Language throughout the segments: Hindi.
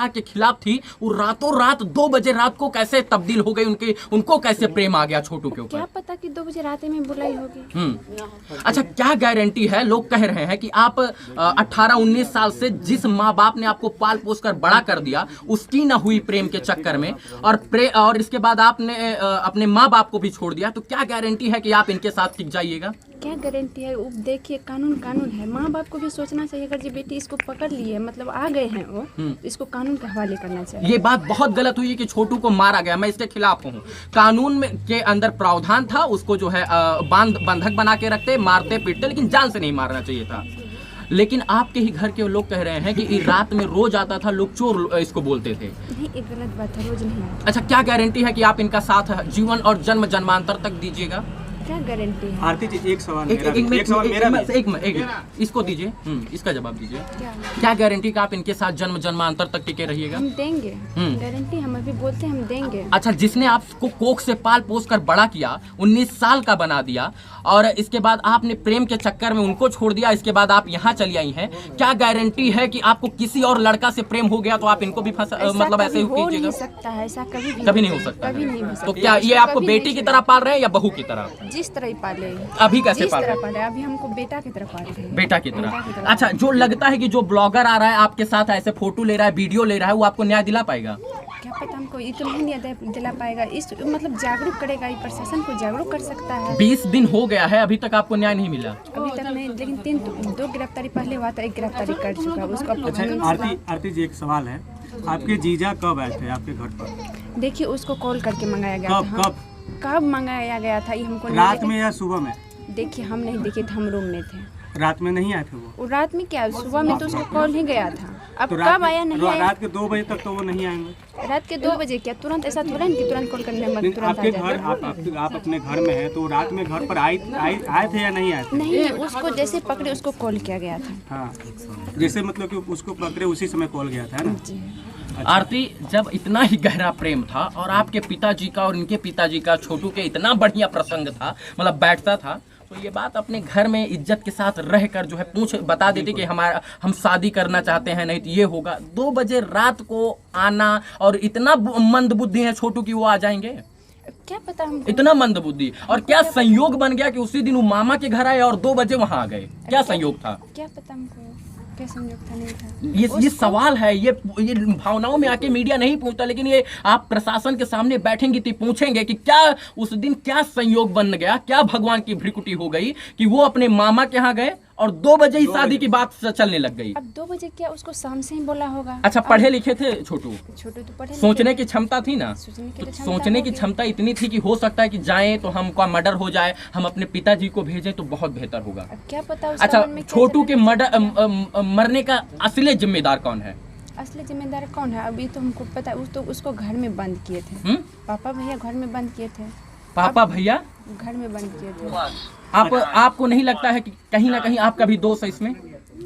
के खिलाफ थी, वो रातों रात 2 बजे रात को कैसे तब्दील हो गई, उनको कैसे प्रेम आ गया छोटू के ऊपर? क्या पता कि 2 बजे रात में बुलाई होगी। अच्छा, क्या गारंटी है? लोग कह रहे हैं कि आप 18-19 साल से जिस माँ बाप ने आपको पाल पोस कर बड़ा कर दिया, उसकी ना हुई प्रेम के चक्कर में, और इसके बाद आपने अपने माँ बाप को भी छोड़ दिया, तो क्या गारंटी है कि आप इनके साथ टिक जाइएगा? क्या गारंटी है? देखिए, कानून है। माँ बाप को भी सोचना चाहिए, अगर जो बेटी इसको पकड़ ली है, मतलब आ गए हैं वो, तो इसको कानून के हवाले करना चाहिए। ये बात बहुत गलत हुई कि छोटू को मारा गया, मैं इसके खिलाफ हूँ। कानून में के अंदर प्रावधान था, उसको जो है बंधक बना के रखते, मारते पीटते, लेकिन जान से नहीं मारना चाहिए था। लेकिन आपके ही घर के लोग कह रहे हैं कि रात में रोज आता था, लोग चोर इसको बोलते थे। नहीं, एक गलत बात है, रोज नहीं आता। अच्छा, क्या गारंटी है कि आप इनका साथ जीवन और जन्म जन्मांतर तक दीजिएगा? क्या गारंटी है? आरती जी, एक सवाल इसको दीजिए, इसका जवाब दीजिए। क्या गारंटी का आप इनके साथ जन्म जन्मांतर तक टिके रहिएगा? हम देंगे गारंटी, हम अभी बोलते हैं हम देंगे। अच्छा, जिसने आपको कोख से पाल पोस कर बड़ा किया, 19 साल का बना दिया, और इसके बाद आपने प्रेम के चक्कर में उनको छोड़ दिया, इसके बाद आप यहाँ चली आई हैं, क्या गारंटी है कि आपको किसी और लड़का से प्रेम हो गया तो आप इनको भी मतलब ऐसे हो कीजिएगा? नहीं सकता है ऐसा, कभी नहीं हो सकता। कभी नहीं हो सकता। तो क्या ये आपको बेटी की तरह पाल रहे हैं या बहू की तरह? जिस तरह ही पाले। अभी कैसे जिस पाल तरह रहे पाले, अभी हमको बेटा की तरह पाल रहे हैं। बेटा की तरह। अच्छा, जो लगता है कि जो ब्लॉगर आ रहा है आपके साथ, ऐसे फोटो ले रहा है, वीडियो ले रहा है, वो आपको न्याय दिला पाएगा? क्या पता, हमको इतना नहीं दिला पाएगा। इस मतलब जागरूक करेगा, ये प्रशासन को जागरूक कर सकता है। 20 दिन हो गया है, अभी तक आपको न्याय नहीं मिला? अभी तक नहीं, लेकिन 2 गिरफ्तारी पहले हुआ था, 1 गिरफ्तारी कर चुका है उसको। अच्छा, आरती जी, एक सवाल है, आपके जीजा कब आए थे आपके घर पर? देखिए, उसको कॉल करके मंगाया गया था। कब मंगाया गया था ये हमको रात में या सुबह में? देखिए, हम नहीं देखे थे, हम रूम में थे। रात में नहीं आए थे वो? रात में क्या, सुबह में तो उसको कॉल ही गया था। अब तो कब आया नहीं आया? रात के 2 बजे तक तो वो नहीं आएंगे। रात के 2 बजे क्या तुरंत ऐसा थोड़ा नहीं कि तुरंत कॉल करने में तुरंत आपके घर, आप अपने घर में हैं, तो रात में घर पर आए थे या नहीं आए थे? नहीं, उसको जैसे पकड़े उसको कॉल किया गया था। हाँ, जैसे मतलब कि उसको पकड़े उसी समय कॉल गया था ना? जी। आरती, जब इतना ही गहरा प्रेम था और आपके पिताजी का और इनके पिताजी का छोटू के इतना बढ़िया प्रसंग था, मतलब बैठता था, तो ये बात अपने घर में इज्जत के साथ रहकर जो है बता देती कि हम शादी करना चाहते हैं, नहीं तो ये होगा। 2 बजे रात को आना, और इतना मंद बुद्धि है छोटू की वो आ जाएंगे? क्या पता हमको। इतना मंद बुद्धि, और क्या संयोग बन गया कि उसी दिन वो मामा के घर आए और 2 बजे वहां आ गए? क्या संयोग था? क्या पता हमको, क्या संयोग था, नहीं था। ये सवाल है, ये भावनाओं में आके मीडिया नहीं पूछता, लेकिन ये आप प्रशासन के सामने बैठेंगे तो पूछेंगे कि क्या उस दिन क्या संयोग बन गया, क्या भगवान की भ्रिकुटी हो गई कि वो अपने मामा के यहाँ गए और 2 बजे ही शादी की बात चलने लग गई। अब 2 बजे क्या उसको शाम से ही बोला होगा? अच्छा, पढ़े लिखे थे छोटू? छोटू तो पढ़े, सोचने की क्षमता थी ना? सोचने की होगी। क्षमता इतनी थी कि हो सकता है कि जाएं तो हमका मर्डर हो जाए, हम अपने पिताजी को भेजें तो बहुत बेहतर होगा। अब क्या पता उसका अच्छा, मन में क्या छोटू के चल मरने का असली जिम्मेदार कौन है? असली जिम्मेदार कौन है? अभी तो हमको पता है, उसको घर में बंद किए थे। पापा भैया घर में बंद किए थे। पापा भैया घर में बंद किए थे। आपको नहीं लगता है कि कहीं ना कहीं आपका भी दोष है इसमें?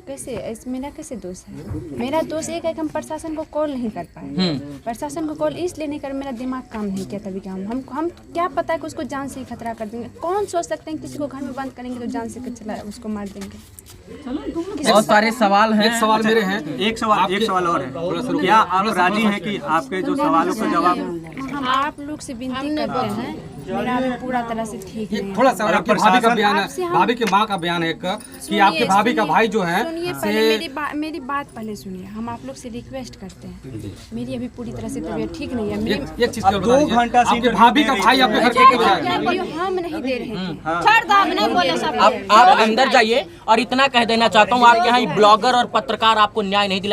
कैसे मेरा कैसे दोष है? मेरा दोष एक है कि हम प्रशासन को कॉल नहीं कर पाए। प्रशासन को कॉल इसलिए नहीं कर, मेरा दिमाग काम नहीं किया तभी। क्या हम क्या पता है कि उसको जान से ही खतरा कर देंगे? कौन सोच सकते हैं किसी को घर में बंद करेंगे तो जान से चला उसको मार देंगे? बहुत सारे सवाल हैं। एक सवाल मेरे हैं, एक सवाल और है, क्या आप राजी हैं कि आपके जो सवालों का जवाब? हम आप लोग से विनती करते हैं, मेरा अभी पूरा तरह से ठीक नहीं है। थोड़ा सा आपके भाभी का बयान है, भाभी की माँ का बयान है कि आपके भाभी का भाई जो है। सुनिए, पहले मेरी बात पहले सुनिए। हम आप लोग से रिक्वेस्ट करते हैं, मेरी अभी पूरी तरह से तबीयत ठीक नहीं है। एक चीज 2 घंटा से आपके भाभी का भाई आपके घर के हम नहीं दे रहे थे। आप अंदर जाइए, और इतना कह देना चाहता हूँ, आपके यहाँ ब्लॉगर और पत्रकार आपको न्याय नहीं दिलाए।